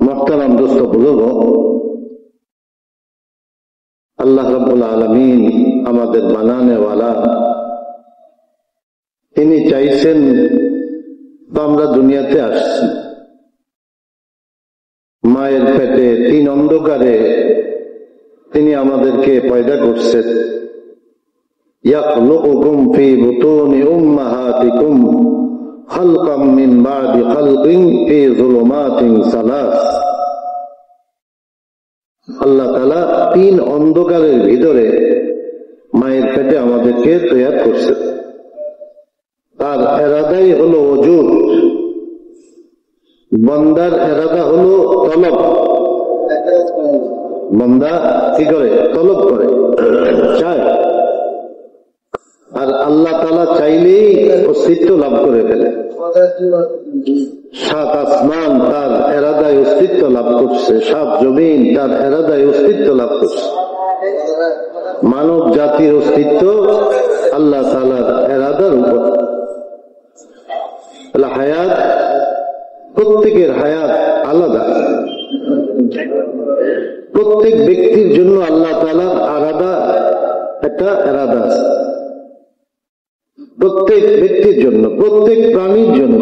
মোহতারাম দোস্ত বুজুর্গ, আল্লাহ রাব্বুল আলামিন আমাদের বানানেওয়ালা, তিনি চাইছেন তো আমরা দুনিয়াতে আসছি। মায়ের পেটে 3 অন্ধকারে তিনি আমাদেরকে পয়দা করছেন। ইয়াখলুকুকুম ফি বুতুনি উম্মাহাতিকুম খালকাম মিন বাদি খালকিন ফি যুলুমাতিন সালাস। আল্লাহ তাআলা 3 অন্ধকারের ভিতরে মায়ের পেটে আমাদেরকে তৈরি করছেন। তার এরাদাই হলো ওজুদ, বান্দার এরাদা হলো তলব। বান্দা কি করে? তলব করে, চায়। আর আল্লাহ তাআলা চাইলেই অস্তিত্ব লাভ করে ফেলে। 7 আসমান তার এরাদায় অস্তিত্ব লাভ করছে, 7 জমিন তার এরাদায় অস্তিত্ব লাভ করছে। মানব জাতির অস্তিত্ব আল্লাহ তাআলার এরাদার উপর। হায়াত, প্রত্যেকের হায়াত আলাদা। প্রত্যেক ব্যক্তির জন্য আল্লাহ তাআলার আলাদা একটা এরাদা আছে। প্রত্যেক ব্যক্তির জন্য, প্রত্যেক প্রাণীর জন্য।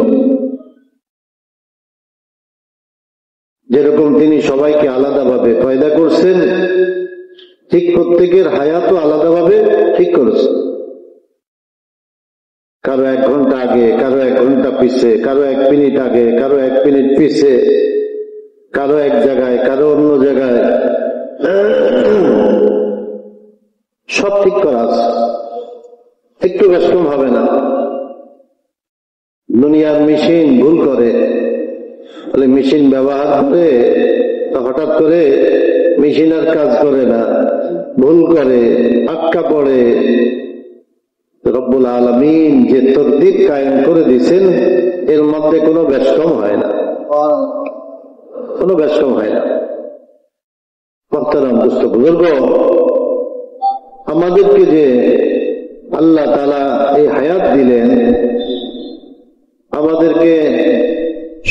যেরকম তিনি সবাইকে আলাদাভাবে পয়দা করছেন, ঠিক প্রত্যেকের হায়াতও আলাদাভাবে ঠিক করেছেন। কারো 1 ঘন্টা আগে, কারো 1 ঘন্টা পিছে, কারো 1 মিনিট আগে, কারো 1 মিনিট পিছে, কারো এক জায়গায়, কারো অন্য জায়গায়, সব ঠিক করা আছে। একটু ব্যস্তম হবে না। দুনিয়ার মেশিন ভুল করে, বলে মেশিন ব্যবহার করে তো হঠাৎ করে মেশিন আর কাজ করে না, ভুল করে, আটকা পড়ে। রব্বুল আলামিন যে তরতিব কায়েম করে দিয়েছেন, এর মধ্যে কোনো ব্যস্তম হয় না, কোনো ব্যস্তম হয় না। মোহতারাম দোস্ত বুজুর্গ, আমাদেরকে যে আল্লাহ তাআলা এই হায়াত দিলেন, আমাদেরকে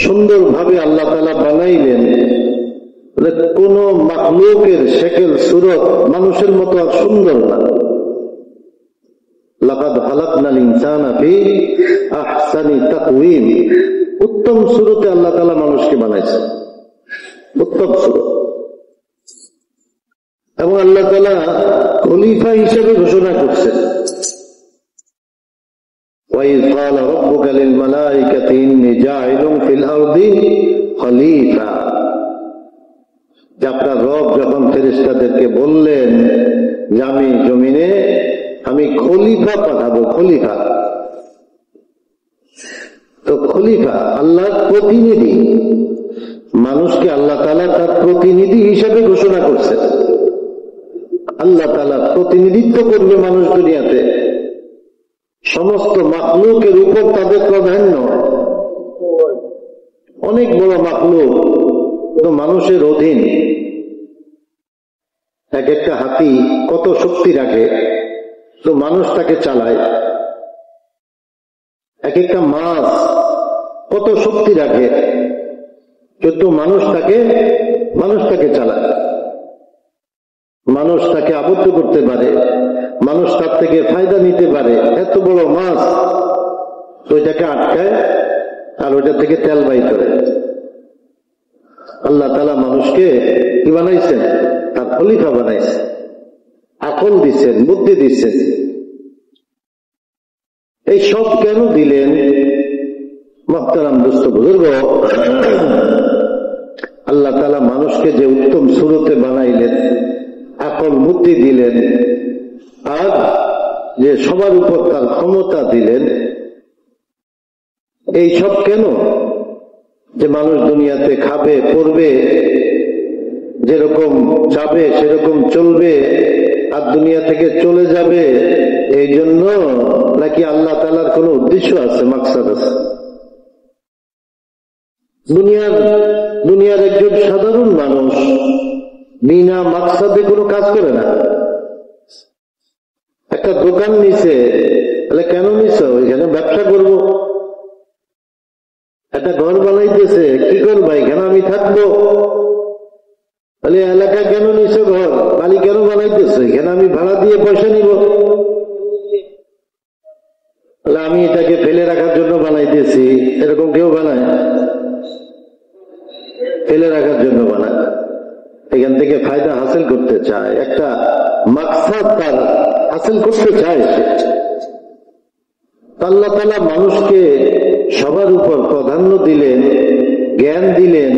সুন্দরভাবে আল্লাহ তাআলা বানাইলেন। কোন মাখলুকের শেকেল সুরত মানুষের মতো আর সুন্দর না। লাকাদ খালাকনাল ইনসানা ফি আহসানি তাকওয়িম। উত্তম সুরতে আল্লাহ তাআলা মানুষকে বানাইছে, উত্তম সুরত। এবং আল্লাহ তাআলা খলিফা হিসেবে ঘোষণা করছেন, وَإِذْ قَالَ رَبُّكَ لِلْمَلَائِكَةِ إِنِّي جَاعِلٌ فِي الْأَرْضِ خَلِيفَةً। আপনার রব যখন ফেরেশতাদেরকে বললেন যে আমি জমিনে আমি খলিফা পাঠাবো, খলিফা। তো খলিফা আল্লাহর প্রতিনিধি, মানুষকে আল্লাহ তাআলা তার প্রতিনিধি হিসেবে ঘোষণা করছেন। আল্লাহ তাআলা প্রতিনিধিত্ব করবে মানুষ দুনিয়াতে, সমস্ত মাখলুকের উপর তাদের প্রাধান্য। অনেক বড় মাখলুক তো মানুষের অধীন। এক একটা হাতি কত শক্তি রাখে, তো মানুষ তাকে চালায়। এক একটা মাছ কত শক্তি রাখে, কিন্তু মানুষ তাকে চালায়। মানুষ তাকে আবদ্ধ করতে পারে, মানুষ তার থেকে ফায়দা নিতে পারে। এত বড় মাছ ওইটাকে আটকায় আর ওইটা থেকে তেল বাই করে। আল্লাহ তাআলা মানুষকে কি বানাইছেন? তার খলিফা বানাইছেন, আকল দিচ্ছেন, বুদ্ধি দিচ্ছেন। এই সব কেন দিলেন? মুহতারাম দোস্ত বুজুর্গ, আল্লাহ তাআলা মানুষকে যে উত্তম সুরতে বানাইলেন, আকল বুদ্ধি দিলেন, আর যে সবার উপর তার ক্ষমতা দিলেন, এই সব কেন? যে মানুষ দুনিয়াতে খাবে, পড়বে, যেরকম যাবে সেরকম চলবে, আর দুনিয়া থেকে চলে যাবে। এই জন্য নাকি আল্লাহ তাআলার কোন উদ্দেশ্য আছে, মাকসাদ আছে? দুনিয়ার একজন সাধারণ মানুষ বিনা মাকসাদে কোনো কাজ করে না। একটা দোকান নিছে, তাহলে কেন নিছ? ওইখানে ব্যবসা করব। একটা ঘর বানাইতেছে, কি করবা এখানে আমি থাকবো? তাহলে এলাকা কেন নিছো, ঘর বাড়ি কেন বানাইতেছে? এখানে আমি ভাড়া দিয়ে পয়সা নিব? তাহলে আমি এটাকে ফেলে রাখার জন্য বানাইতেছি, এরকম কেউ বানায়? ফেলে রাখার জন্য বানায়, এখান থেকে ফায়দা হাসিল করতে চায়, একটা মাকসাদ তার হাসিল করতে চায় সে। আল্লাহ তাআলা মানুষকে সবার উপর প্রাধান্য দিলেন, জ্ঞান দিলেন,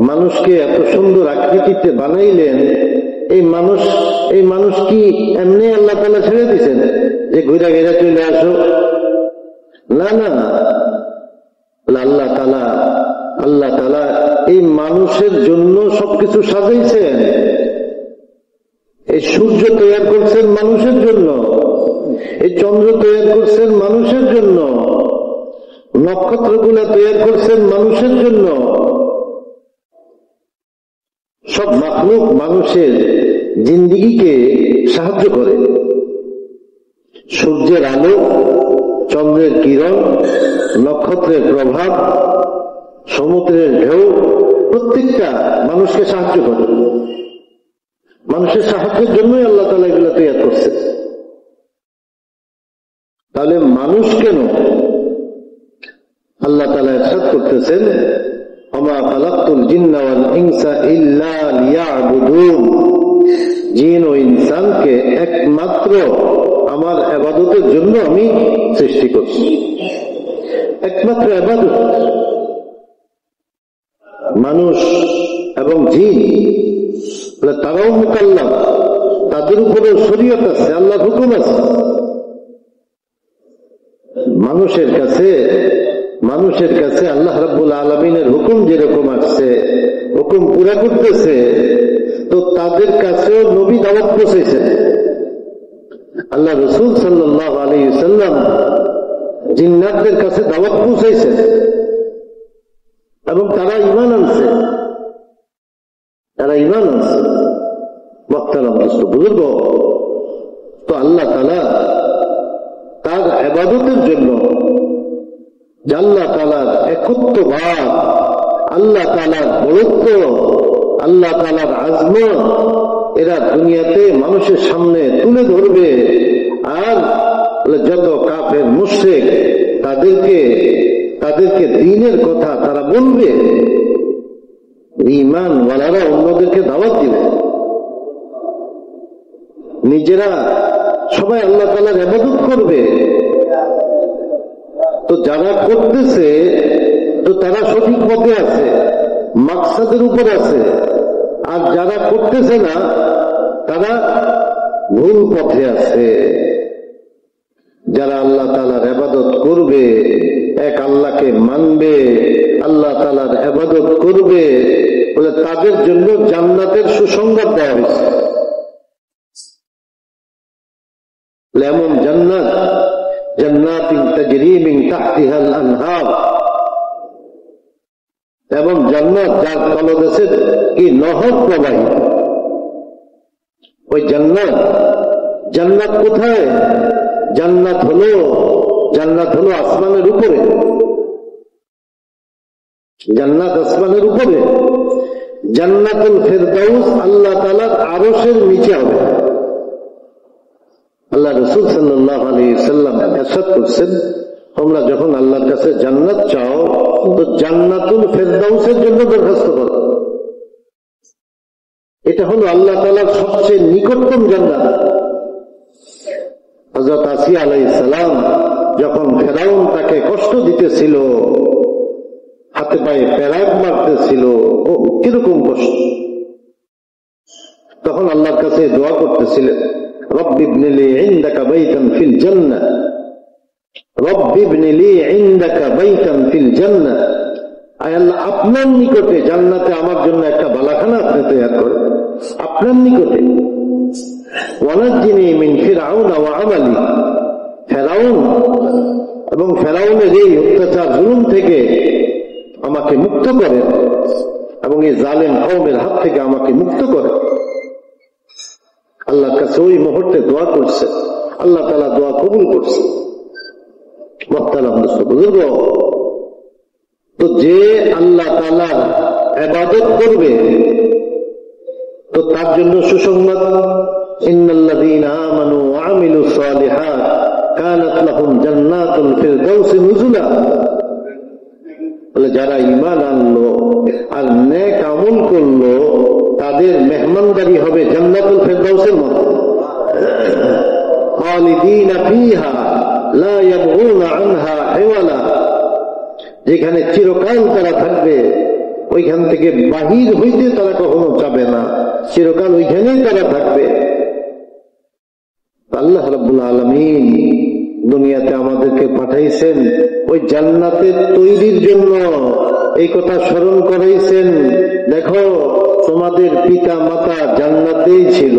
মানুষকে এত সুন্দর আকৃতিতে বানাইলেন। এই মানুষ কি এমনি আল্লাহ তাআলা ছেড়ে দিয়েছেন যে ঘুরে ঘেরা চলে আসো? না না, আল্লাহ তাআলা এই মানুষের জন্য সবকিছু সাজাইছেন। এই সূর্য তৈরি করছেন মানুষের জন্য, এই চন্দ্র তৈরি করছেন মানুষের জন্য, নক্ষত্রগুলা তৈরি করছেন মানুষের জন্য। সব মাখলুক মানুষের জিন্দেগিকে সাহায্য করে। সূর্যের আলো, চন্দ্রের কিরণ, নক্ষত্রের প্রভাব, সমুদ্রের ঢেউ, প্রত্যেকটা মানুষকে সাহায্য করে। মানুষের সাহায্যের জন্যই আল্লাহ তাআলা এগুলো তৈরি করছে। তাহলে মানুষ কেন? আল্লাহ তাআলা ইরশাদ করতেছেন, ওমা খালাকতুল জিন্না ওয়াল ইনসা ইল্লা লিয়াবুদুন। জিন ও ইনসানকে একমাত্র আমার ইবাদতের জন্য আমি সৃষ্টি করছি, একমাত্র ইবাদত। মানুষ এবং জিন তারাও মুকাল্লাফ, তাদের উপরে শরীয়ত আছে, আল্লাহর হুকুম আছে। মানুষের কাছে আল্লাহ রাব্বুল আলামিনের হুকুম যেরকম আসছে, হুকুম পুরা করতেছে, তো তাদের কাছেও নবী দাওয়াত পৌঁছেছেন। আল্লাহ রাসূল সাল্লাল্লাহু আলাইহি ওয়াসাল্লাম জিন্নাতদের কাছে দাওয়াত পৌঁছেছেন এবং তারা ঈমান আনছে। বুজুর্গ, তো আল্লাহ তাআলা তার ইবাদতের জন্য, আল্লাহ তাআলার একত্ববাদ, আল্লাহ তাআলার বড়ত্ব, আল্লাহ তাআলার আজমত এরা দুনিয়াতে মানুষের সামনে তুলে ধরবে। আর যত কাফের মুশরিক তাদেরকে দ্বীনের কথা তারা বলবে, ঈমান ওয়ালারা অন্যদেরকে দাওয়াত দিবে। নিজেরা সবাই আল্লাহ তাআলার ইবাদত করবে। তো যারা করতেছে, তো তারা সঠিক পথে আছে, মাকসাদের উপর আছে। আর যারা করতেছে না, তারা ভুল পথে আছে। যারা আল্লাহ তাআলার ইবাদত করবে, এক আল্লাহকে মানবে, আল্লাহ তাআলার ইবাদত করবে, বলে তাদের জন্য জান্নাতের সুসংবাদ দেওয়া হয়েছে। এমন জান্নাতিন তাজরি মিন তাহতিহাল আনহার, এবং জান্নাত যার তলদেশে কি নহর প্রবাহিত। ওই জান্নাত কোথায়? জান্নাত হলো আসমানের উপরে। জান্নাত আসমানের উপরে। জান্নাতুল ফেরদাউস আল্লাহ তাআলার আরশের নিচে হবে। আল্লাহ রাসূল সাল্লাল্লাহু আলাইহি ওয়াসাল্লাম ইরশাদ করেছেন, তোমরা যখন আল্লাহর কাছে জান্নাত চাও, তো জান্নাতুল ফেরদাউসের জন্য দরখাস্ত করো। এটা হলো আল্লাহ তাআলার সবচেয়ে নিকটতম জান্নাত। হযরত আসিয়া আলাইহিস সালাম যখন ফেরাউন তাকে কষ্ট দিতেছিল, হাতে পায়ে পেরাক মারতেছিল, ও কিরকম কষ্ট, তখন আল্লাহর কাছে দোয়া করতেছিলেন, রব্বি ইবনি লি ইনদাকা বাইতান ফিল জান্নাহ, রব্বি ইবনি লি ইনদাকা বাইতান ফিল জান্নাহ। আয় আল্লাহ, আপনার নিকটে জান্নাতে আমার জন্য একটা বালাখানা আপনি তৈরি করেন, আপনার নিকটে। ওয়ানাজ্জিনি মিন ফিরআউন ওয়া আমালি, ফেরাউন এবং ফেরাউনের এই অত্যাচার জুলুম থেকে আমাকে মুক্ত করেন, এবং এই জালেম কওমের হাত থেকে আমাকে মুক্ত করেন। আল্লাহর কাছে ওই মুহূর্তে দোয়া করছে, আল্লাহ তাআলা দোয়া কবুল করছে। মুহতারাম দোস্ত বুজুর্গ, তো যে আল্লাহ তাআলার ইবাদত করবে তো তার জন্য সুসংবাদ, ইন্নাল্লাযীনা আমানু ওয়া আমিলুস সালিহাত কানাত লাহুম জান্নাতুল ফিরদাউসি নুজুলা। বলে যারা ঈমান আনলো আর নেক আমল করলো তাদের মেহমানদারি হবে জান্নাতুল ফিরদাউসের মতো। খালিদিনা ফিহা লা ইয়াবগুনা আনহা হিওয়ালা, যেখানে চিরকাল তারা থাকবে, ওইখান থেকে বাহির হইতে তারা কখনো যাবে না, চিরকাল ওইখানেই তারা থাকবে। আল্লাহ রাব্বুল আলামিন দুনিয়াতে আমাদেরকে পাঠাইছেন ওই জান্নাতের তৈরির জন্য। এই কথা স্মরণ করাইছেন, দেখো তোমাদের পিতা মাতা জান্নাতেই ছিল।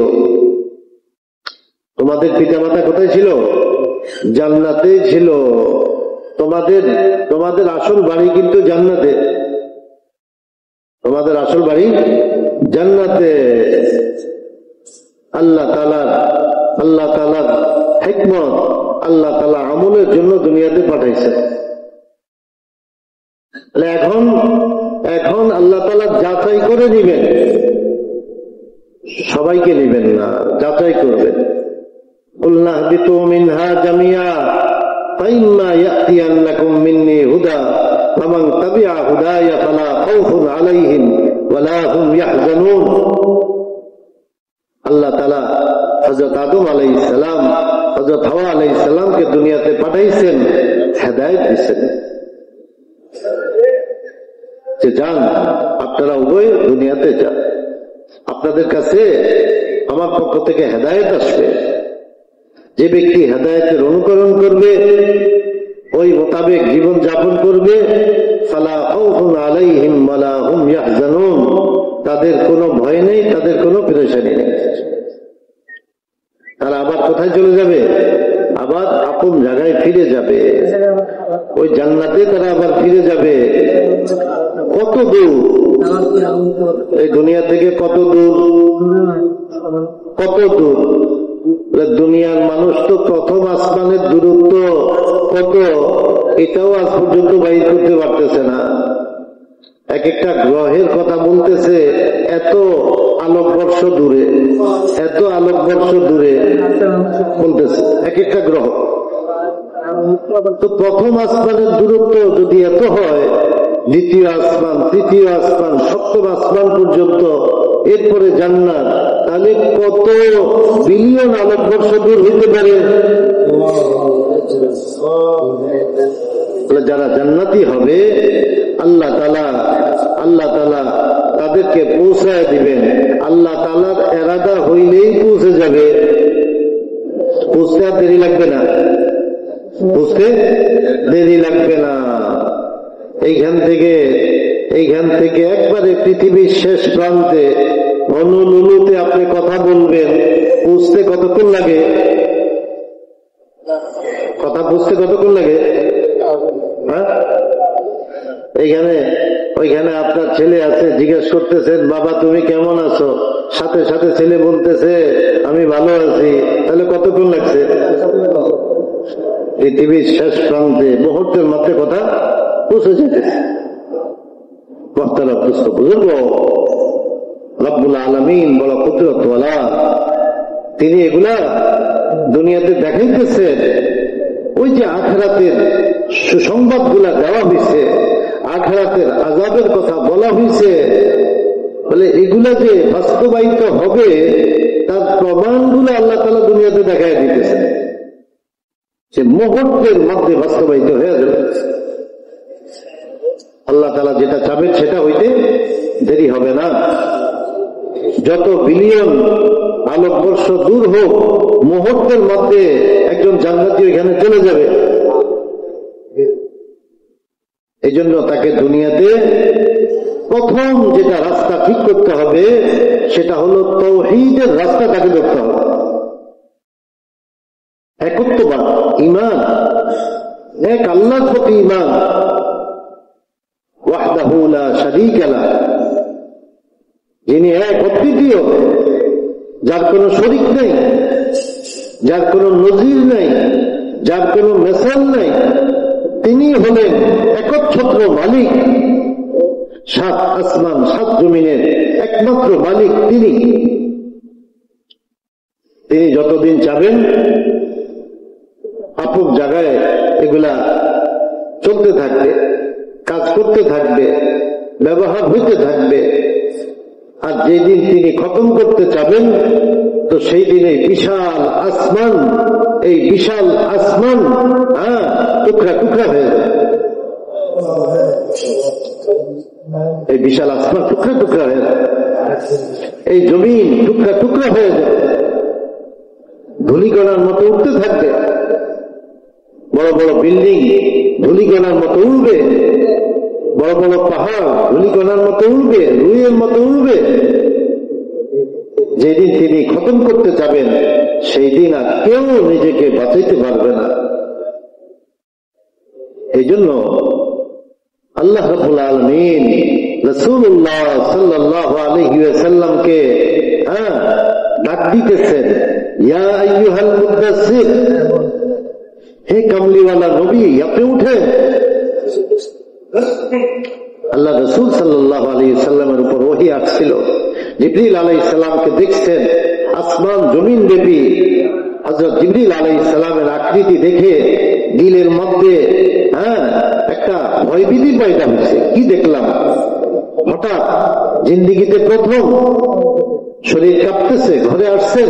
তোমাদের পিতা মাতা কোথায় ছিল? জান্নাতেই ছিল। তোমাদের আসল বাড়ি কিন্তু জান্নাতে, তোমাদের আসল বাড়ি জান্নাতে। আল্লাহ তাআলার হিকমত, আল্লাহ তাআলা আমলের জন্য দুনিয়াতে পাঠাইছে। এখন আল্লাহ তাআলা যাচাই করে নিবেন, সবাইকে নিবেন না, যাচাই করবেন। কুলনা হাবিতু মিনহা জামিয়া ফাইম্মা ইয়াতিয়ান্নাকুম মিন্নি হুদা ফামান তাবিআ হুদায়া ফালা খাউফুন আলাইহিম ওয়ালা হুম ইয়াহজানুন। আল্লাহ তাআলা হযরত আদম আলাইহিস সালাম, হযরত হাওয়া আলাইহিস সালামকে দুনিয়াতে পাঠাইছেন, হেদায়েত দিয়েছেন যে যান আপনারা উভয় দুনিয়াতে যান, আপনাদের কাছে আমার পক্ষ থেকে হেদায়েত আসবে। যে ব্যক্তি হেদায়েতের অনুকরণ করবে, ওই মোতাবেক জীবন যাপন করবে, ফালা খাউফুন আলাইহিম ওয়ালা হুম ইয়াহজানুন, তাদের কোনো ভয় নেই, তাদের কোনো পেরেশানি নেই। তারা আবার কোথায় চলে যাবে? আবার আপন জায়গায় ফিরে যাবে, ওই জান্নাতে তারা আবার ফিরে যাবে। কত দূর এই দুনিয়া থেকে, কত দূর, কত দূর? দুনিয়ার মানুষ তো প্রথম আসমানের দূরত্ব কত, এটাও আজ পর্যন্ত বাইর করতে পারতেছে না। এক একটা গ্রহের কথা বলতেছে, এত আলোকবর্ষ দূরে, এত আলোকবর্ষ দূরে বলতেছে এক একটা গ্রহ। তো প্রথম আসমানের দূরত্ব যদি এত হয়, দ্বিতীয় আসমান, তৃতীয় আসমান, সপ্তম আসমান পর্যন্ত, এরপরে জান্নাত, তাহলে কত বিলিয়ন আলোকবর্ষ দূর হইতে পারে। যারা জান্নাতি হবে আল্লাহ তাআলা তাদেরকে পৌঁছায় দিবেন। আল্লাহ তাআলার এরাদা হইলেই পৌঁছে যাবে, পৌঁছতে আর দেরি লাগবে না, পৌঁছতে দেরি লাগবে না। এইখান থেকে একবারে পৃথিবীর শেষ প্রান্তে হনুলুলুতে আপনি কথা বলবেন, পৌঁছতে কতক্ষণ লাগে? কথা বুঝতে কতক্ষণ লাগে? হ্যাঁ, ওইখানে আপনার ছেলে আছে, জিজ্ঞেস করতেছেন বাবা তুমি কেমন আছো, সাথে সাথে ছেলে বলতেছে আমি ভালো আছি, তাহলে কতক্ষণ লাগছে? পৃথিবীর শেষ প্রান্তে মুহূর্তের মধ্যে কথা পৌঁছে যেতেছে। বুঝলো রব্বুল আলামিন বড় কুদরতওয়ালা, তিনি এগুলা দুনিয়াতে দেখাইতেছেন। ওই যে আখিরাতের সুসংবাদ গুলা দেওয়া হয়েছে, আখিরাতের আযাবের কথা বলা হয়েছে, বলে এগুলা যে বাস্তবায়িত হবে তার প্রমাণগুলো আল্লাহ তাআলা দুনিয়াতে দেখাই দিতেছে, যে মুহূর্তের মধ্যে বাস্তবায়িত হয়ে যাবে। আল্লাহ তাআলা যেটা চাবেন সেটা হইতে দেরি হবে না। যত বিলিয়ন আলোকবর্ষ দূর হোক, মুহূর্তের মধ্যে একজন জান্নাতি এখানে চলে যাবে। এই জন্য তাকে দুনিয়াতে প্রথম যেটা রাস্তা ঠিক করতে হবে সেটা হলো তাওহীদের রাস্তা তাকে ধরতে হবে। একত্ববাদ, ঈমান, এক আল্লাহর প্রতি ঈমান, ওয়াহদাহু লা শারীকা লাহু, যিনি এক অদ্বিতীয়, যার কোনো শরীক নেই, যার কোনো নজির নেই, যার কোনো মেসাল নেই, তিনি হলেন একচ্ছত্র মালিক, 7 আসমান 7 জমিনের একমাত্র মালিক তিনি। তিনি যতদিন চাবেন আপন জায়গায় এগুলা চলতে থাকবে, কাজ করতে থাকবে, ব্যবহার হইতে থাকবে। আর যেদিন তিনি খতম করতে চাবেন তো সেই দিনে বিশাল আসমান, এই বিশাল আসমান টুকরা টুকরা হয়ে যাবে। এই বিশাল আসমান টুকরা টুকরা হয়ে যাবে, এই জমিন টুকরা টুকরা হয়ে যাবে, ধূলিকণার মতো উঠতে থাকবে। বড় বড় বিল্ডিং ধূলিকণার মতো উড়বে, বড় বড় পাহাড় ধূলিকণার মতো উড়বে, রুইয়ের মতো উড়বে। যেদিন তিনি খতম করতে যাবেন সেই দিন আর কেউ নিজেকে বাঁচাইতে পারবে না। এই জন্য আল্লাহ রাব্বুল আলামিন রাসূলুল্লাহ সাল্লাল্লাহু আলাইহি ওয়াসাল্লামকে ডাক দিতেছেন, ইয়া আইয়ুহাল মুদাসসির, হে কামলিওয়ালা নবী আপনি উঠেন। আল্লাহ রাসূল সাল্লাল্লাহু আলাইহি ওয়াসাল্লামের উপর ওহী আসছিল, জিবরিল আলাইহিস সালামকে দেখছেন আসমান জমিন ব্যাপী। হযরত জিবরিল আলাইহিস সালামের আকৃতি দেখে দিলের মধ্যে একটা ভয়ভীতি পয়দা হচ্ছে। কি দেখলাম, হঠাৎ জিন্দেগিতে প্রথম শরীর কাঁপতেছে, ঘরে আসছেন,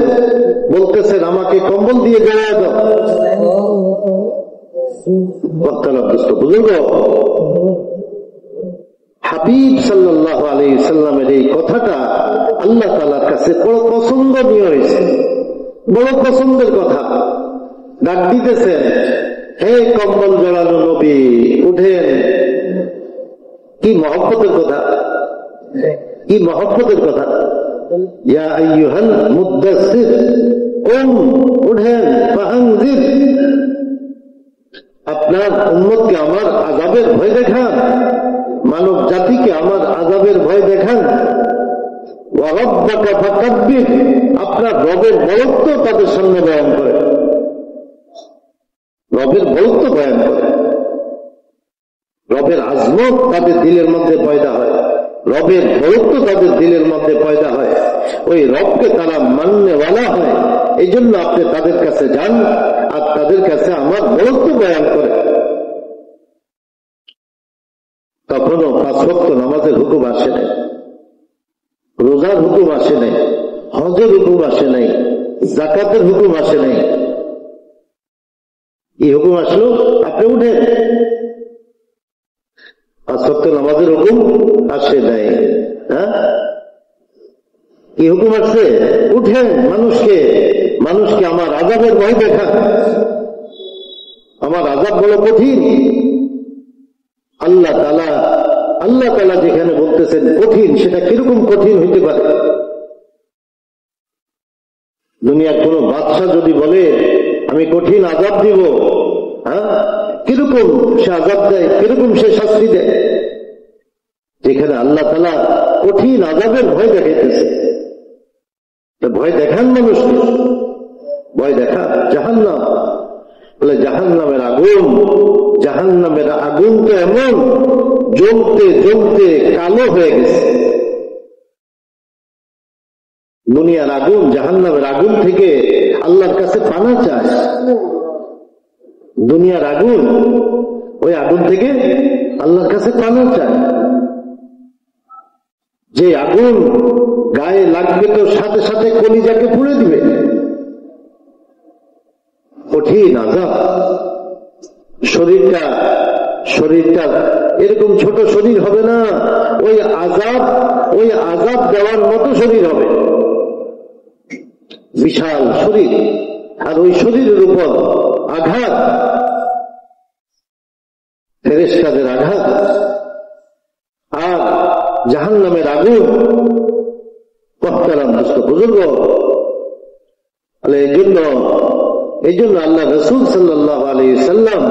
বলতেছেন আমাকে কম্বল দিয়ে গায়ে দাও। বুঝলো হাবিব সাল্লাল্লাহু আলাইহি সাল্লামের এই কথাটা আল্লাহ তাআলার কাছে বড় পছন্দনীয় হয়েছে, বড় পছন্দের কথা। ডাক দিতেছেন, হে কম্বল জড়ানো নবী উঠেন। কি মহব্বতের কথা, কি মহব্বতের কথা। ইয়া আইয়ুহাল মুদাসসির উঠেন, ফাআনজির, আপনার উম্মতকে আমার আযাবের ভয় দেখান, মানব জাতিকে আমার আযাবের ভয় দেখান। ওয়া রাব্বাকা ফাকাব্বির, আপনার রবের বরত্ব তাদের সামনে বয়ান করে, রবের বরত্ব বয়ান করে, রবের আজমত তাদের দিলের মধ্যে পয়দা হয়, রবের বরত্ব তাদের দিলের মধ্যে পয়দা হয়, ওই রবকে তারা মাননেওয়ালা হয়। এই জন্য আপনি তাদের কাছে যান আর তাদের কাছে আমার বরত্ব বয়ান করে। তখনও 5 ওয়াক্ত নামাজের হুকুম আসে নাই, রোজার হুকুম আসে নাই, হজের হুকুম আসে নাই, যাকাতের হুকুম আসে নাই। এই হুকুম আসলো আপনি উঠেন। 5 ওয়াক্ত নামাজের হুকুম আসে নাই। কি হুকুম আসছে? উঠেন, মানুষকে আমার আযাবের ভয় দেখান। আমার আযাব বড় কঠিন। আল্লাহ তাআলা যেখানে বলতেছেন কঠিন, সেটা কিরকম কঠিন হইতে পারে? দুনিয়ার কোন বাদশাহ যদি বলে আমি কঠিন আযাব দিব, কিরকম সে আযাব দেয়, কিরকম সে শাস্তি দেয়? যেখানে আল্লাহ তাআলা কঠিন আযাবের ভয় দেখাইতেছে, ভয় দেখান মানুষকে, ভয় দেখা। জাহান্নাম বলে জাহান্নামের আগুন তো এমন জ্বলতে জ্বলতে কালো হয়ে গেছে। দুনিয়ার আগুন জাহান্নামের আগুন থেকে আল্লাহর কাছে পানা চায়। দুনিয়ার আগুন, ওই আগুন থেকে আল্লাহর কাছে পানা চায়। যে আগুন গায়ে লাগবে তো সাথে সাথে কলিজাকে পুড়ে দিবে। কঠিন আযাব। শরীরটা এরকম ছোট শরীর হবে না, ওই আযাব দেওয়ার মতো শরীর হবে, বিশাল শরীর। আর ওই শরীরের উপর আঘাত, ফেরেশতাদের আঘাত, আর জাহান্নামের আগুন। মুহতারাম বুজুর্গ, এই জন্য আল্লাহ রাসূল সাল্লাল্লাহু আলাইহি সাল্লাম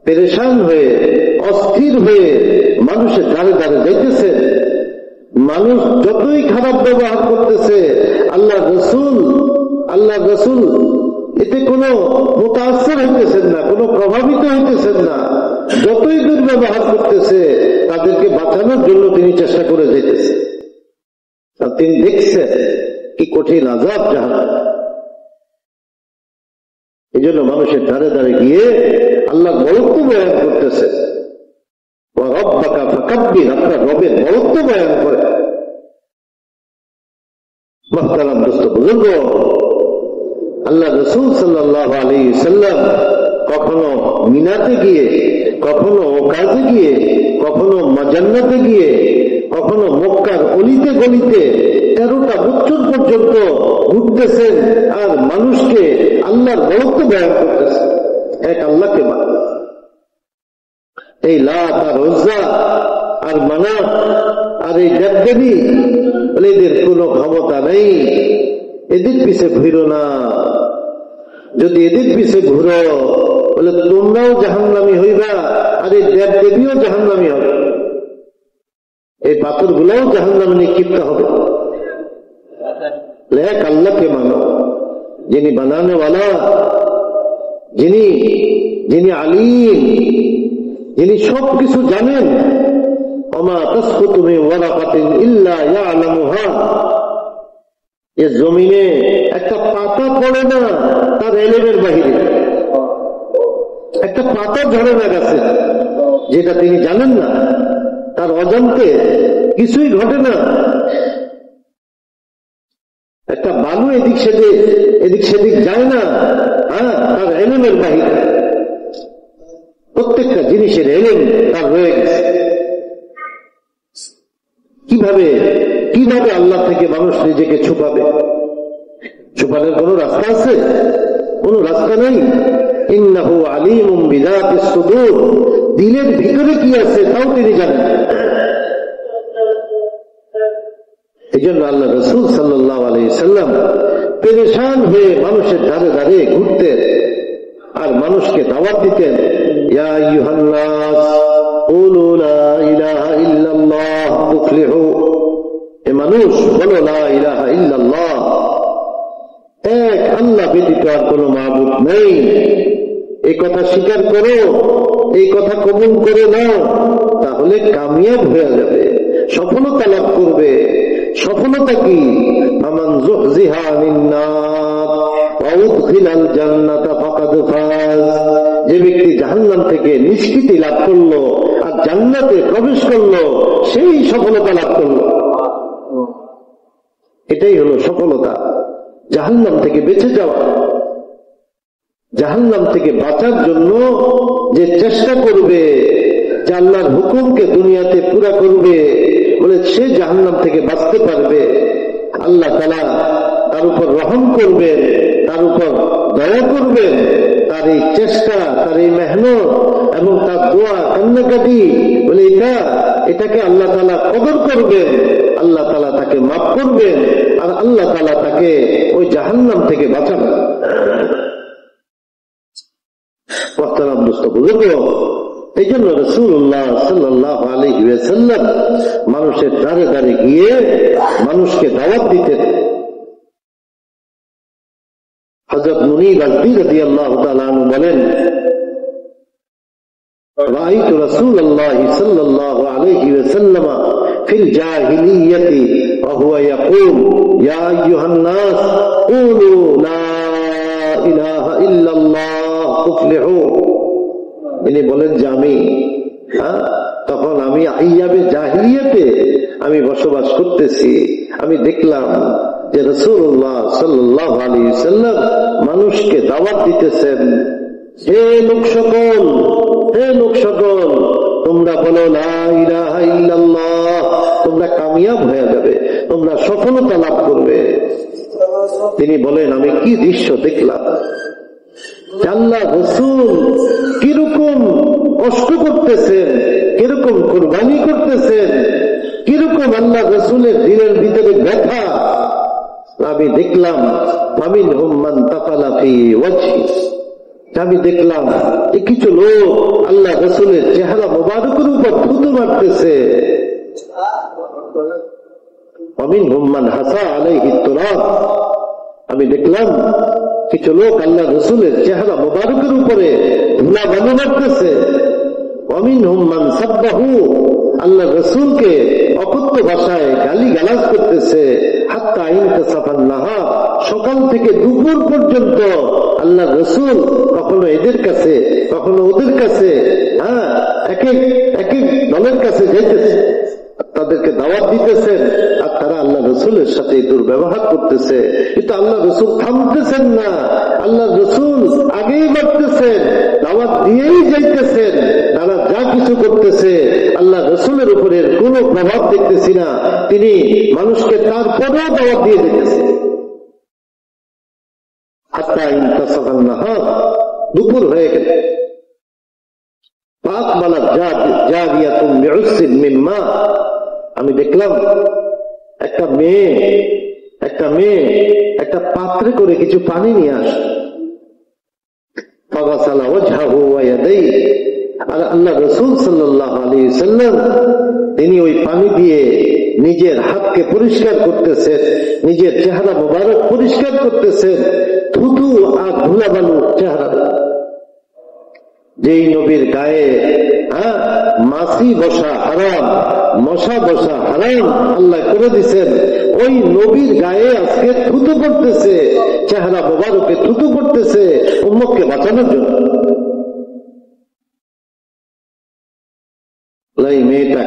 পেরেশান হয়ে, অস্থির হয়ে মানুষের দ্বারে দ্বারে যাইতেছে। মানুষ যতই খারাপ ব্যবহার করতেছে, আল্লাহ রাসূল এতে কোনো মুতাআসসির হইতেছেন না, কোনো প্রভাবিত হইতেছেন না। যতই দুর্ব্যবহার করতেছে তাদেরকে বাঁচানোর জন্য তিনি চেষ্টা করে যেতেছেন। আর তিনি দেখছেন কি কঠিন আযাব জাহান্নাম। এই জন্য মানুষের ধারে ধারে গিয়ে আল্লাহ বরত্ব বয়ান করতেছে। রব্বাকা ফাকাব্বির, আপনার রবের বরত্ব বয়ান করে। মুহতারাম দোস্ত বুজুর্গ, আল্লাহ রাসূল সাল্লাল্লাহু আলাইহি সাল্লাম কখনো মিনাতে গিয়ে, কখনো ওকাজে গিয়ে, কখনো মাজান্নাতে গিয়ে, কখনো মক্কার অলিতে গলিতে 13টা বছর পর্যন্ত ঘুরতেছেন আর মানুষকে আল্লাহর বরত্ব বয়ান করতেছেন। এক আল্লাহকে মানে, এই লাত আর উজ্জা আর মানাত আর এই দেবদেবী, এদের কোনো ক্ষমতা নেই, এদের পিছে ঘুরো না। যদি এদের পিছে ঘুরো বলে তোমরাও জাহান্নামী হইবা, আর এই দেবদেবীও জাহান্নামী হবে, এই পাথর গুলাও জাহান্নামে নিক্ষিপ্ত হবে। এক আল্লাহকে মানো, যিনি বানানে ওয়ালা, যিনি আলিম, যিনি সবকিছু জানেন। ওমা তাসকুতু মিন ওয়ারাকাতিন ইল্লা ইয়ালামুহা, এ জমিনে একটা পাতা পড়ে না তার ইলমের বাহিরে, একটা পাতা ঝরে না গাছে যেটা তিনি জানেন না, তার অজান্তে কিছুই ঘটে না। একটা বালু এদিক সেদিক যায় না, তার ইলমের বাহিরে। প্রত্যেকটা জিনিসের ইলম তার রয়ে গেছে। কিভাবে আল্লাহ থেকে মানুষ নিজেকে ছুপাবে? ছুপানোর কোন রাস্তা আছে? কোন রাস্তা নেই। ইন্নাহু আলিমুম বিযাতিস সুদূর, দিলের ভিতরে কি আছে তাও তিনি জানেন। এই জন্য আল্লাহ রাসূল সাল্লাল্লাহু আলাইহি সাল্লাম পেরেশান হয়ে মানুষের ধারে ধারে ঘুরতেন আর মানুষকে দাওয়াত দিতেন। ইয়া আইয়ুহান নাস কুলু লা ইলাহা ইল্লাল্লাহ তুফলিহু, এ মানুষ বলো লা ইলাহা ইল্লাল্লাহ, এক আল্লাহ ব্যতীত আর কোন মাবুদ নেই। এই কথা স্বীকার করো, এই কথা কবুল করে নাও, তাহলে কামিয়াব হয়ে যাবে, সফলতা লাভ করবে। সফলতা কি? ফামান যুহজিহা আনিন নার ওয়া উদখিলাল জান্নাতা ফাকাদ ফাজ, যে ব্যক্তি জাহান্নাম থেকে নিষ্কৃতি লাভ করলো আর জান্নাতে প্রবেশ করলো, সেই সফলতা লাভ করলো। এটাই হলো সফলতা, জাহান্নাম থেকে বেঁচে যাওয়া। জাহান্নাম থেকে বাঁচার জন্য যে চেষ্টা করবে, যে আল্লাহর হুকুমকে দুনিয়াতে পুরা করবে, বলে সে জাহান্নাম থেকে বাঁচতে পারবে। আল্লাহ তাআলা তার উপর রহম করবেন, তার উপর দয়া করবেন। তার এই চেষ্টা, তার এই মেহনত এবং তার দোয়া কান্নাকাটি, বলে এটাকে আল্লাহ তাআলা কদর করবেন, আল্লাহ তাআলা তাকে মাফ করবেন, আর আল্লাহ তাআলা তাকে ওই জাহান্নাম থেকে বাঁচাবেন। মুহতারাম দোস্ত বুজুর্গ, এই জন্য রাসূলুল্লাহ সাল্লাল্লাহু আলাইহি ওয়াসাল্লাম মানুষের দ্বারে দ্বারে গিয়ে মানুষকে দাওয়াত দিতেন। হযরত মুনীব আজমি রাদিয়াল্লাহু তাআলা আনহু বলেন, রাআইতু রাসূলুল্লাহ সাল্লাল্লাহু আলাইহি ওয়াসাল্লাম ফিল জাহিলিয়্যাতি ওয়া হুয়া ইয়াকুল ইয়া আইয়ুহান নাস কুলু লা ইলাহা ইল্লাল্লাহ তুফলিহু। তিনি বলেন যে তখন আমি আইয়াবে জাহিলিয়াতে আমি বসবাস করতেছি, আমি দেখলাম যে রাসূলুল্লাহ সাল্লাল্লাহু আলাইহি ওয়াসাল্লাম মানুষকে দাওয়াত দিতেছেন, হে লোক সকল তোমরা বলো লা ইলাহা ইল্লাল্লাহ, তোমরা কামিয়াব হয়ে যাবে, তোমরা সফলতা লাভ করবে। তিনি বলেন আমি কি দৃশ্য দেখলাম, আল্লাহ রাসূল কিরকম কষ্ট করতেছেন, কিরকম কুরবানি করতেছেন, কিরকম আল্লাহ রাসূলের দিলের ভিতরে ব্যথা আমি দেখলাম। ফামিনহুম মান তাফালা ফি ওয়াজহি, আমি দেখলাম কিছু লোক আল্লাহ রাসূলের চেহারা মোবারকের উপর থুতু মারতেছে। ফামিনহুম মান হাসা আলাইহি তুরাব, আমি দেখলাম কিছু লোক আল্লাহ রসুলের চেহারা মোবারকের উপরে ধুলা বালু মারতেছে, অমিনহুম মান সাব্বাহু, আল্লাহ রসুলকে অকথ্য ভাষায় গালি গালাজ করতেছে, হাত্তা ইনতাসাফান নাহার, সকাল থেকে দুপুর পর্যন্ত আল্লাহ রসুল কখনো এদের কাছে কখনো ওদের কাছে, এক এক দলের কাছে যাইতেছে, তাদেরকে দাওয়াত দিতেছেন, আর তারা আল্লাহ রসুলের সাথে দুর্ব্যবহার করতেছে। কিন্তু আল্লাহ রসুল থামতেছেন না, আল্লাহ রসুল আগেই বাড়তেছেন, দাওয়াত দিয়েই যাইতেছেন। তারা যা কিছু করতেছে আল্লাহ রসুলের উপরে কোনো প্রভাব দেখতেছি না, তিনি মানুষকে তারপরেও দাওয়াত দিয়ে যেতেছেন। দুপুর হয়ে গেল, আমি দেখলাম একটা মেয়ে একটা পাত্রে করে কিছু পানি নিয়ে আসে, আর আল্লাহ রসুল সাল্লাল্লাহু আলাইহি ওয়াসাল্লাম তিনি ওই পানি দিয়ে নিজের হাতকে পরিষ্কার করতেছেন, নিজের চেহারা মোবারক পরিষ্কার করতেছেন, থুতু আর ধুলা বালু চেহারা। যেই নবীর গায়ে মাছি বসা হারাম, মশা বসা হারাম আল্লাহ করে দিচ্ছেন, ওই নবীর গায়ে আজকে থুতু পড়তেছে, চেহারা মোবারকে থুতু পড়তেছে উম্মতকে বাঁচানোর জন্য। মেয়েটা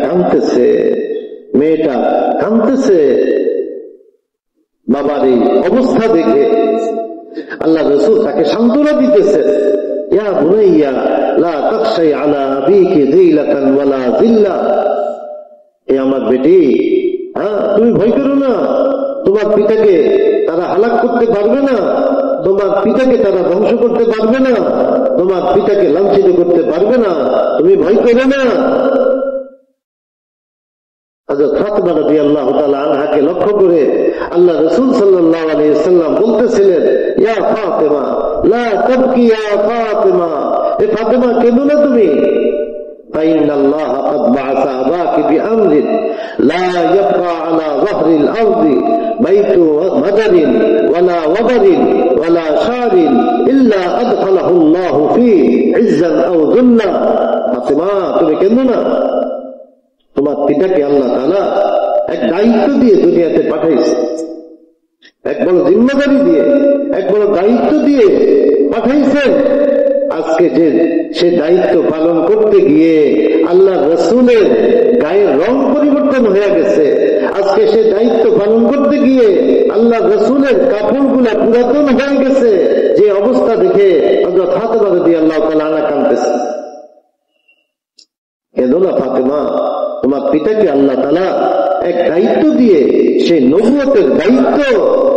কাঁদতেছে বাবার এই অবস্থা দেখে। আল্লাহ রাসূল তাকে সান্ত্বনা দিতেছে, ইয়া বুনাইয়া লা তাখশাই আলা আবিকি যিলাতান ওয়ালা যিল্লা, এ আমার বেটি, তুমি ভয় করো না, তোমার পিতাকে তারা হালাক করতে পারবে না, তোমার পিতাকে তারা ধ্বংস করতে পারবে না, তোমার পিতাকে লাঞ্ছিত করতে পারবে না, তুমি ভয় করো না। হযরত ফাতিমা রাদিয়াল্লাহু তাআলা আনহাকে লক্ষ্য করে আল্লাহ রাসূল সাল্লাল্লাহু আলাইহি ওয়াসাল্লাম বলতেছিলেন, ইয়া ফাতিমা লা তাবকি ইয়া ফাতিমা, এ ফাতিমা কেঁদো না তুমি, ফাইন্নাল্লাহা ক্বাদ বা'আসা আবাকি বিআমরিন লা ইয়াবকা আলা যাহরিল আরদি বাইতু মাদারিন ওয়ালা ওয়াবারিন ওয়ালা শারিন ইল্লা আদখালাহু আল্লাহু ফি ইজ্জান আও যুল্লা। ফাতিমা তুমি কেঁদো না, তোমার পিতাকে আল্লাহ তাআলা এক দায়িত্ব দিয়ে দুনিয়াতে পাঠাইছে, এক বড় জিম্মাদারি দিয়ে, এক বড় দায়িত্ব দিয়ে পাঠাইছেন। আজকে যে সে দায়িত্ব পালন করতে গিয়ে আল্লাহ রাসূলের গায়ের রং পরিবর্তন হয়ে গেছে, আজকে সে দায়িত্ব পালন করতে গিয়ে আল্লাহ রাসূলের কাপড়গুলা পুরাতন হয়ে গেছে, যে অবস্থা দেখে হযরত ফাতিমা রাদিয়াল্লাহু তাআলা আনহা কাঁদতেছে। কেঁদো না ফাতিমা, তোমার পিতাকে আল্লাহ তাআলা এক দায়িত্ব দিয়ে, সেই নবুয়তের দায়িত্ব,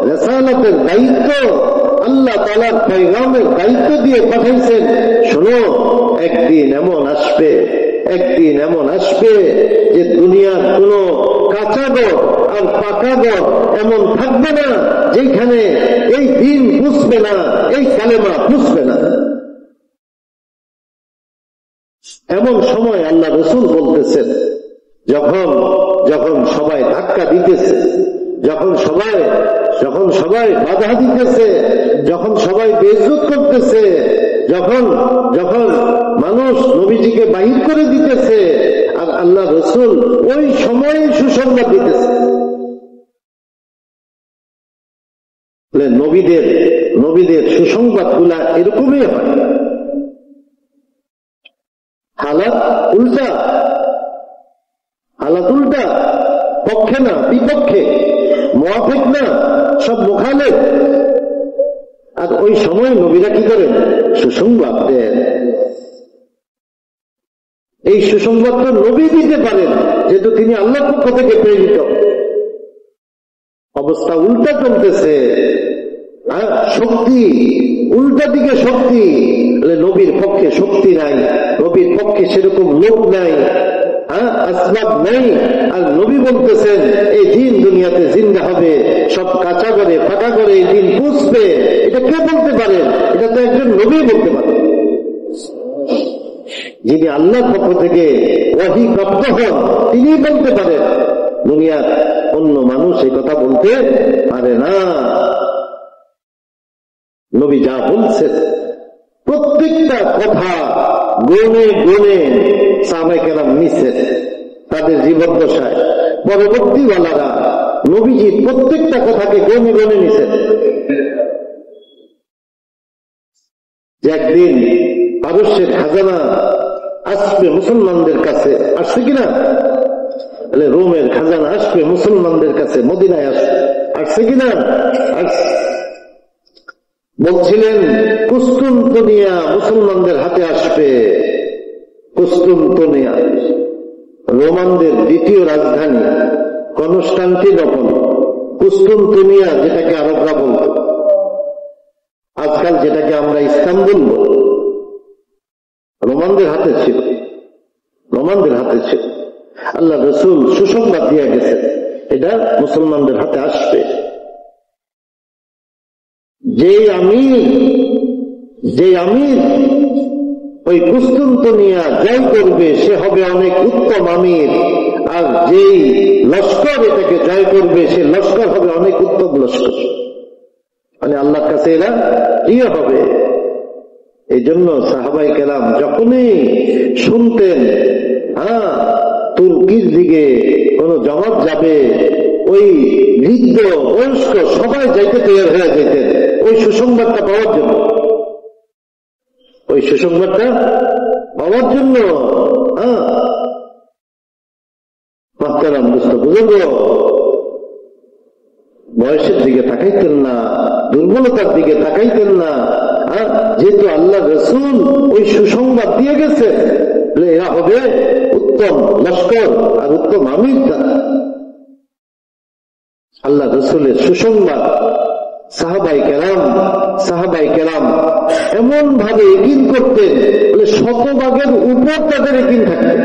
রিসালাতের দায়িত্ব, আল্লাহ তাআলার পয়গামের দায়িত্ব দিয়ে পাঠাইছেন। শোনো, একদিন এমন আসবে যে দুনিয়ার কোন কাঁচা ঘর আর পাকা ঘর এমন থাকবে না যেখানে এই দিন পুষবে না, এই কালেমা পুষবে না। এমন সময় আল্লাহ রাসূল বলতেছেন, যখন সবাই ধাক্কা দিতেছে, যখন সবাই বাধা দিতেছে, যখন সবাই বেইজ্জত করতেছে, যখন মানুষ নবীজিকে বাহির করে দিতেছে, আর আল্লাহ রাসূল ওই সময়ে সুসংবাদ দিতেছে। নবীদের সুসংবাদ গুলা এরকমই হয়, হালাত উল্টা, পক্ষে না বিপক্ষে, মুআফিক না, সব মুখালেফ। আর ওই সময় নবীরা কি করেন? সুসংবাদ দেন। এই সুসংবাদটা নবী দিতে পারেন, যেহেতু তিনি আল্লাহর পক্ষ থেকে প্রেরিত। অবস্থা উল্টা চলতেছে, শক্তি উল্টা দিকে শক্তি, নবীর পক্ষে শক্তি নাই, নবীর পক্ষে সেরকম লোক নাই, আসবাব নাই। আর নবী বলতেছেন এই দিন দুনিয়াতে জিন্দা হবে, সব কাঁচা করে ফাঁকা করে এই দিন পুষবে। এটা কে বলতে পারেন? এটা তো একজন নবী বলতে পারেন, যিনি আল্লাহর পক্ষ থেকে ওয়াহী প্রাপ্ত হন, তিনি বলতে পারেন। দুনিয়ার অন্য মানুষ এই কথা বলতে পারে না। নবী যা বলছেন প্রত্যেকটা কথা গনে গনে সাহাবায়ে কেরাম নিছেন তাদের জীবদ্দশায়। পরবর্তীওয়ালারা নবীজির প্রত্যেকটা কথাকে গনে গনে নিছেন। যে একদিন পারস্যের খাজানা আসবে মুসলমানদের কাছে, আসছে কিনা? রোমের খাজানা আসবে মুসলমানদের কাছে, মদিনায় আসছে কিনা? বলছিলেন কুস্তুনতুনিয়া মুসলমানদের হাতে আসবে। কুস্তুনতুনিয়া রোমানদের দ্বিতীয় রাজধানী, কনস্টান্টিনোপল। কুস্তুনতুনিয়া যেটাকে আরবরা বলত, আজকাল যেটাকে আমরা ইস্তাম্বুল বলি, রোমানদের হাতে ছিল। রোমানদের হাতে ছিল। আল্লাহ রসুল সুসংবাদ দিয়ে গেছেন এটা মুসলমানদের হাতে আসবে। যে আমির ওই কুস্তুনতুনিয়া জয় করবে সে হবে অনেক উত্তম আমির, আর যেই লস্কর এটাকে জয় করবে সে লস্কর হবে অনেক উত্তম লস্কর। মানে আল্লাহর কাছে এরা প্রিয় হবে। এই জন্য সাহাবায়ে কেরাম যখনই শুনতেন তুর্কির দিকে কোন জমাত যাবে, ওই বৃদ্ধ বয়স্ক সবাই যাইতে তৈরি হয়ে যেতেন ওই সুসংবাদটা পাওয়ার জন্য। ওই সুসংবাদটা পাওয়ার জন্য মাহতারাম বুজুর্গ বয়সের দিকে তাকাইতেন না, দুর্বলতার দিকে তাকাইতেন না। যেহেতু আল্লাহ রসুল ওই সুসংবাদ দিয়ে গেছে, এরা হবে উত্তম লস্কর আর উত্তম আমির। আল্লাহ রসুলের সুসংবাদ সাহাবায়ে কেরাম এমন ভাবে একিন করতেন, শতভাগের উপর তাদের একিন থাকতেন।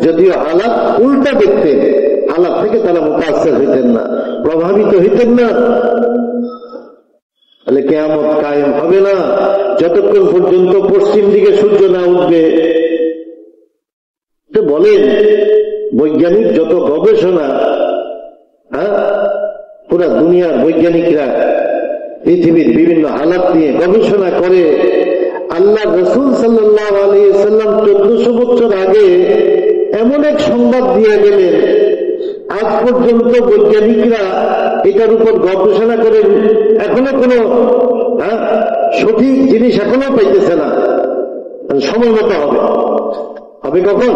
যদিও হালাত উল্টা দেখতেন, হালাত থেকে তারা মুতাসসির হইতেন না, প্রভাবিত হইতেন না। তাহলে কিয়ামত কায়েম হবে না যতক্ষণ পর্যন্ত পশ্চিম দিকে সূর্য না উঠবে। বলেন বৈজ্ঞানিক যত গবেষণা, পুরা দুনিয়ার বৈজ্ঞানিকরা পৃথিবীর বিভিন্ন হালাত নিয়ে গবেষণা করে। আল্লাহ রসুল সাল্লাল্লাহু আলাইহি ওয়াসাল্লাম 1400 বছর আগে এমন এক সংবাদ দিয়ে গেলেন, আজ পর্যন্ত বৈজ্ঞানিকরা এটার উপর গবেষণা করে এখনো কোনো সঠিক জিনিস এখনো পাইতেছে না। সময় মতো হবে, হবে কখন?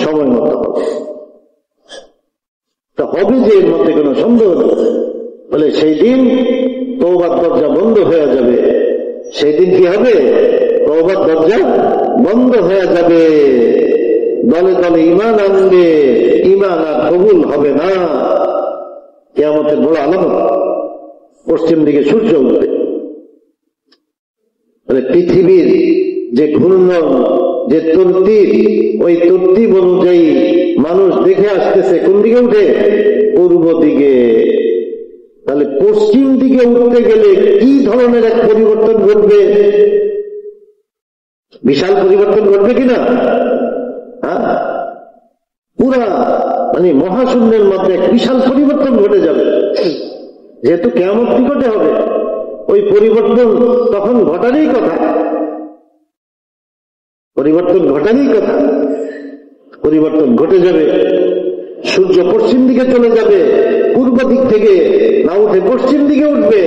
সময় মতো হবে। তা হবে যে এর মধ্যে কোনো সন্দেহ নেই। বলে সেই দিন তওবার দরজা বন্ধ হয়ে যাবে। সেই দিন কি হবে? তওবার দরজা বন্ধ হয়ে যাবে। দলে দলে ঈমান আনবে, ঈমান আর কবুল হবে না। কিয়ামতের বড় আলামত পশ্চিম দিকে সূর্য উঠবে। পৃথিবীর যে ঘূর্ণন, যে তরতিব, ওই তরতিব অনুযায়ী মানুষ দেখে আসতেছে কোন দিকে উঠে? পূর্ব দিকে। তাহলে পশ্চিম দিকে উঠতে গেলে কি ধরনের এক পরিবর্তন ঘটবে? বিশাল পরিবর্তন ঘটবে কিনা? পুরা মানে মহাশূন্যের মধ্যে এক বিশাল পরিবর্তন ঘটে যাবে। যেহেতু কিয়ামত নিকটে হবে, ওই পরিবর্তন তখন ঘটারই কথা। পরিবর্তন ঘটারই কথা। পরিবর্তন ঘটে যাবে। সূর্য পশ্চিম দিকে চলে যাবে, পূর্ব দিক থেকে না উঠে পশ্চিম দিকে উঠবে।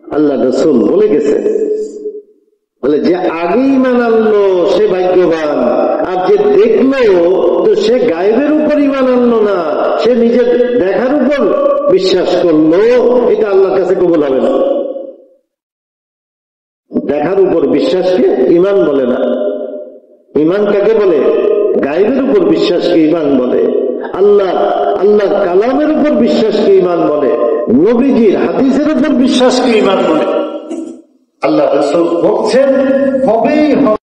আল্লাহ রাসূল বলে গেছে, বলে যে আগেই ঈমান আনলো সে ভাগ্যবান, আর যে দেখলো তো সে গায়েবের উপর ঈমান আনলো না, সে নিজের দেখার উপর বিশ্বাস করলো, এটা আল্লাহর কাছে কবুল হবে না। দেখার উপর বিশ্বাসকে ঈমান বলে না। ঈমান কাকে বলে? গায়েবের উপর বিশ্বাসকে ঈমান বলে। আল্লাহর কালামের উপর বিশ্বাসকে ঈমান বলে। নবীজির হাদিসের উপর বিশ্বাসকে ঈমান বলে। আল্লাহ রাসূল বলছেন হবেই হবে।